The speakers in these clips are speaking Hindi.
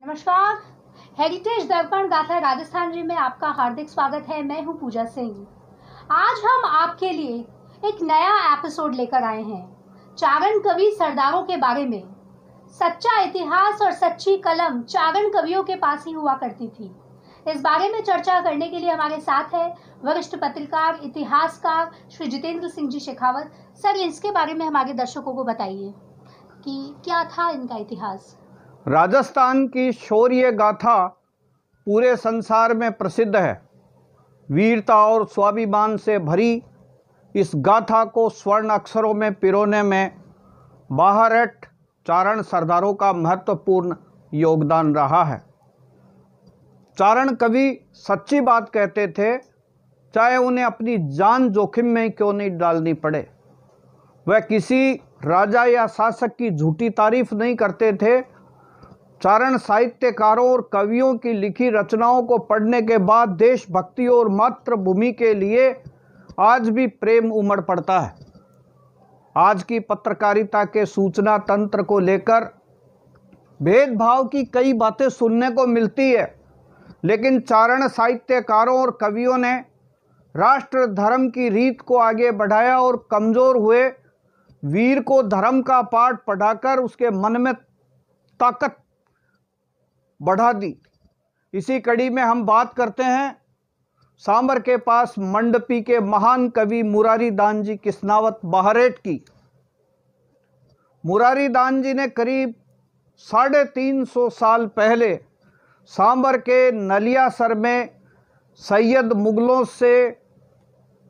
नमस्कार। हेरिटेज दर्पण गाथा राजस्थान जी में आपका हार्दिक स्वागत है। मैं हूं पूजा सिंह। आज हम आपके लिए एक नया एपिसोड लेकर आए हैं चारण कवि सरदारों के बारे में। सच्चा इतिहास और सच्ची कलम चारण कवियों के पास ही हुआ करती थी। इस बारे में चर्चा करने के लिए हमारे साथ है वरिष्ठ पत्रकार इतिहासकार श्री जितेंद्र सिंह जी शेखावत। सर, इसके बारे में हमारे दर्शकों को बताइए कि क्या था इनका इतिहास। राजस्थान की शौर्य गाथा पूरे संसार में प्रसिद्ध है। वीरता और स्वाभिमान से भरी इस गाथा को स्वर्ण अक्षरों में पिरोने में बाहरट चारण सरदारों का महत्वपूर्ण योगदान रहा है। चारण कवि सच्ची बात कहते थे, चाहे उन्हें अपनी जान जोखिम में क्यों नहीं डालनी पड़े। वह किसी राजा या शासक की झूठी तारीफ नहीं करते थे। चारण साहित्यकारों और कवियों की लिखी रचनाओं को पढ़ने के बाद देशभक्ति और मातृभूमि के लिए आज भी प्रेम उमड़ पड़ता है। आज की पत्रकारिता के सूचना तंत्र को लेकर भेदभाव की कई बातें सुनने को मिलती है, लेकिन चारण साहित्यकारों और कवियों ने राष्ट्र धर्म की रीत को आगे बढ़ाया और कमजोर हुए वीर को धर्म का पाठ पढ़ाकर उसके मन में ताकत बढ़ा दी। इसी कड़ी में हम बात करते हैं सांबर के पास मंडपी के महान कवि मुरारी दान जी किस्नावत बाहरेट की। मुरारी दान जी ने करीब 350 साल पहले सांबर के नलियासर में सैयद मुगलों से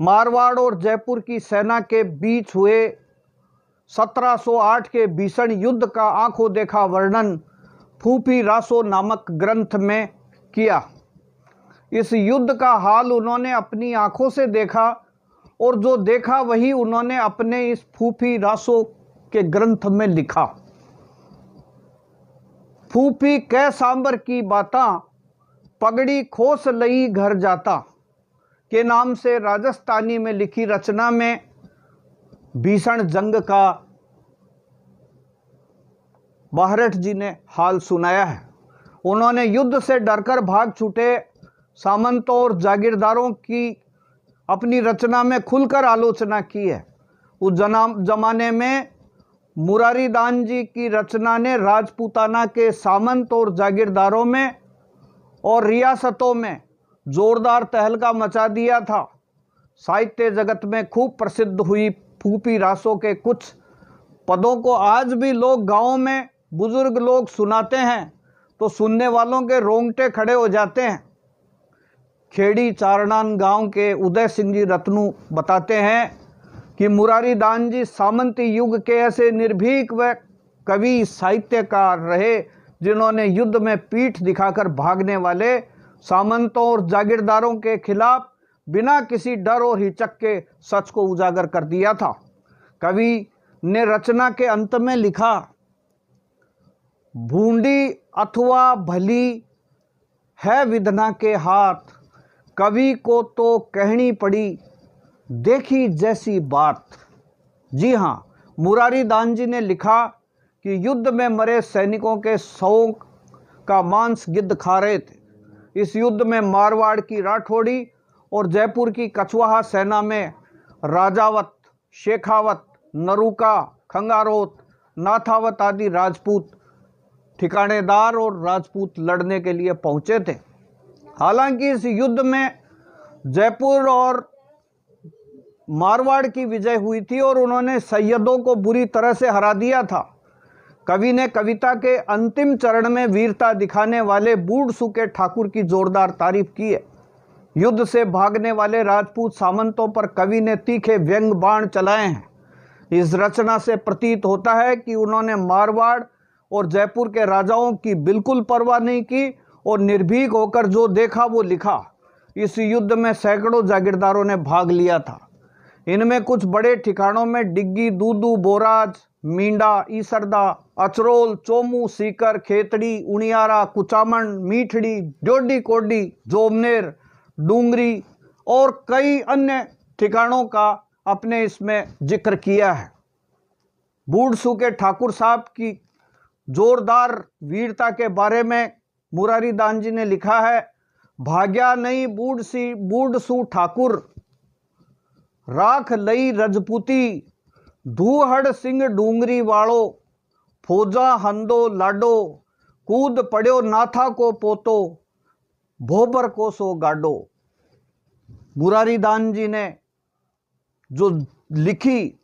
मारवाड़ और जयपुर की सेना के बीच हुए 1708 के भीषण युद्ध का आंखों देखा वर्णन फूफी रासो नामक ग्रंथ में किया। इस युद्ध का हाल उन्होंने अपनी आंखों से देखा और जो देखा वही उन्होंने अपने इस फूफी रासो के ग्रंथ में लिखा। फूफी कै सांबर की बाता पगड़ी खोस लई घर जाता के नाम से राजस्थानी में लिखी रचना में भीषण जंग का बाहरट जी ने हाल सुनाया है। उन्होंने युद्ध से डरकर भाग छूटे सामंतों और जागीरदारों की अपनी रचना में खुलकर आलोचना की है। उस जमाने में मुरारी दान जी की रचना ने राजपूताना के सामंत और जागीरदारों में और रियासतों में जोरदार तहलका मचा दिया था। साहित्य जगत में खूब प्रसिद्ध हुई फूफी रासों के कुछ पदों को आज भी लोग गांवों में बुजुर्ग लोग सुनाते हैं तो सुनने वालों के रोंगटे खड़े हो जाते हैं। खेड़ी चारणान गांव के उदय सिंह जी रत्नू बताते हैं कि मुरारी दान जी सामंती युग के ऐसे निर्भीक व कवि साहित्यकार रहे जिन्होंने युद्ध में पीठ दिखाकर भागने वाले सामंतों और जागीरदारों के खिलाफ बिना किसी डर और हिचक के सच को उजागर कर दिया था। कवि ने रचना के अंत में लिखा, भूंडी अथवा भली है विधना के हाथ, कवि को तो कहनी पड़ी देखी जैसी बात। जी हाँ, मुरारी दान जी ने लिखा कि युद्ध में मरे सैनिकों के शवों का मांस गिद्ध खा रहे थे। इस युद्ध में मारवाड़ की राठौड़ी और जयपुर की कछवाहा सेना में राजावत, शेखावत, नरूका, खंगारोत, नाथावत आदि राजपूत ठिकानेदार और राजपूत लड़ने के लिए पहुंचे थे। हालांकि इस युद्ध में जयपुर और मारवाड़ की विजय हुई थी और उन्होंने सैयदों को बुरी तरह से हरा दिया था। कवि ने कविता के अंतिम चरण में वीरता दिखाने वाले बूढ़ सूखे ठाकुर की जोरदार तारीफ की है। युद्ध से भागने वाले राजपूत सामंतों पर कवि ने तीखे व्यंग बाण चलाए हैं। इस रचना से प्रतीत होता है कि उन्होंने मारवाड़ और जयपुर के राजाओं की बिल्कुल परवाह नहीं की और निर्भीक होकर जो देखा वो लिखा। इस युद्ध में सैकड़ों जागीरदारों ने भाग लिया था। इनमें कुछ बड़े ठिकानों में डिग्गी, दूदू, बोराज, मींडा, ईसरदा, अचरोल, चोमू, सीकर, खेतड़ी, उनियारा, कुचामन, मीठड़ी, डोडी कोडी, जोमनेर, डूंगरी और कई अन्य ठिकानों का अपने इसमें जिक्र किया है। बूढ़ सूखे ठाकुर साहब की जोरदार वीरता के बारे में मुरारी दान जी ने लिखा है, भाग्या नहीं बूढ़ सू ठाकुर, राख लई रजपूती, धूहड़ सिंह डूंगरी वालो, फौजा हंदो लाडो, कूद पड़ो नाथा को पोतो, भोबर को सो गाडो। मुरारी दान जी ने जो लिखी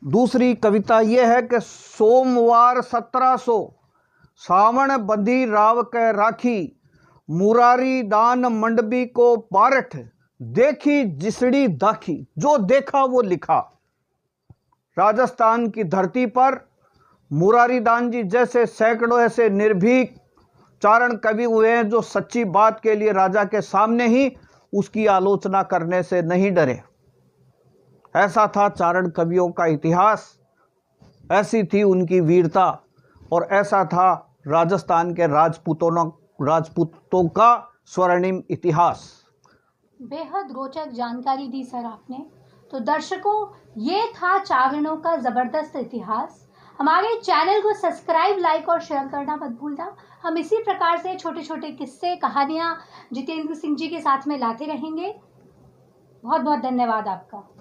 दूसरी कविता यह है कि सोमवार 1700 सावण बंधी राव के राखी, मुरारी दान मंडबी को पारठ, देखी जिसड़ी दाखी। जो देखा वो लिखा। राजस्थान की धरती पर मुरारी दान जी जैसे सैकड़ों ऐसे निर्भीक चारण कवि हुए हैं जो सच्ची बात के लिए राजा के सामने ही उसकी आलोचना करने से नहीं डरे। ऐसा था चारण कवियों का इतिहास, ऐसी थी उनकी वीरता और ऐसा था राजस्थान के राजपूतों का स्वर्णिम इतिहास। बेहद रोचक जानकारी दी सर आपने। तो दर्शकों, ये था चारणों का जबरदस्त इतिहास। हमारे चैनल को सब्सक्राइब, लाइक और शेयर करना मत भूलना। हम इसी प्रकार से छोटे छोटे किस्से, कहानियां जितेंद्र सिंह जी के साथ में लाते रहेंगे। बहुत बहुत धन्यवाद आपका।